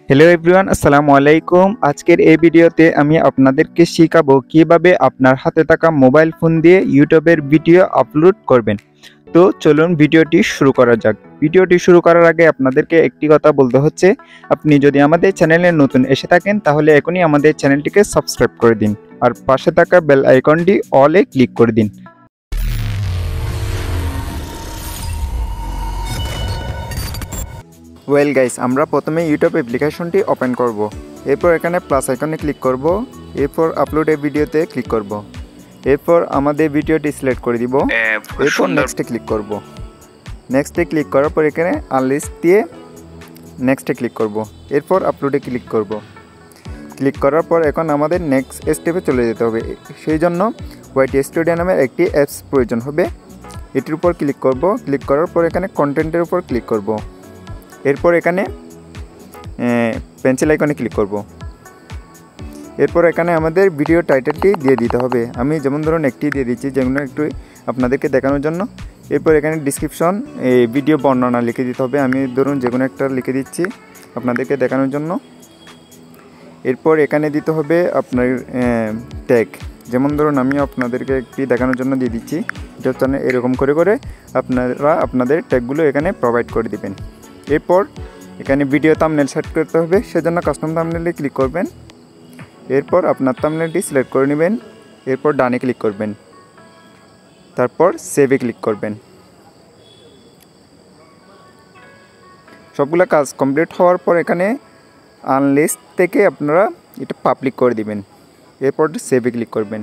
Hello everyone, আসসালামু আলাইকুম। আজকের এই ভিডিওতে আমি আপনাদেরকে শেখাবো কিভাবে আপনার হাতে থাকা মোবাইল ফোন দিয়ে ইউটিউবের ভিডিও আপলোড করবেন। তো চলুন ভিডিওটি শুরু করা যাক। ভিডিওটি শুরু করার আগে আপনাদেরকে একটি কথা বলতে হচ্ছে, আপনি যদি আমাদের চ্যানেলে নতুন এসে থাকেন তাহলে এখনই আমাদের চ্যানেলটিকে সাবস্ক্রাইব করে দিন আর পাশে থাকা বেল আইকনটি অলে ক্লিক করে দিন। ওয়েল গাইস, আমরা প্রথমে ইউটিউব অ্যাপ্লিকেশনটি ওপেন করব। এরপর এখানে প্লাস আইকনে ক্লিক করব। এরপর আপলোড এ ভিডিওতে ক্লিক করব। এরপর আমাদের ভিডিওটি সিলেক্ট করে দিব। এরপর নেক্সটে ক্লিক করব। নেক্সটে ক্লিক করার পর এখানে আনলিস্ট দিয়ে নেক্সটে ক্লিক করব। এরপর আপলোডে ক্লিক করব। ক্লিক করার পর এখন আমাদের নেক্সট স্টেপে চলে যেতে হবে। সেই জন্য ওয়াইটি স্টুডিও নামের একটি অ্যাপস প্রয়োজন হবে। এটির উপর ক্লিক করব। ক্লিক করার পর এখানে কন্টেন্টের উপর ক্লিক করব। এরপর এখানে পেন্সিল আইকনে ক্লিক করব। এরপর এখানে আমাদের ভিডিও টাইটেলটি দিয়ে দিতে হবে। আমি যেমন ধরুন একটি দিয়ে দিচ্ছি, যেগুলো একটু আপনাদেরকে দেখানোর জন্য। এরপর এখানে ডিসক্রিপশন ভিডিও বর্ণনা লিখে দিতে হবে। আমি ধরুন যে কোনো একটা লিখে দিচ্ছি আপনাদেরকে দেখানোর জন্য। এরপর এখানে দিতে হবে আপনার ট্যাগ। যেমন ধরুন আমি আপনাদেরকে একটি দেখানোর জন্য দিয়ে দিচ্ছি। ইউটিউব চ্যানেল এরকম করে করে আপনারা আপনাদের ট্যাগগুলো এখানে প্রোভাইড করে দিবেন। এরপর এখানে ভিডিও থাম্বনেল সেট করতে হবে, সেজন্য কাস্টম থাম্বনেলে ক্লিক করবেন। এরপর আপনার থাম্বনেলটি সিলেক্ট করে নেবেন। এরপর ডানে ক্লিক করবেন, তারপর সেভে ক্লিক করবেন। সবগুলো কাজ কমপ্লিট হওয়ার পর এখানে আনলিস্ট থেকে আপনারা এটা পাবলিক করে দিবেন। এরপর সেভে ক্লিক করবেন।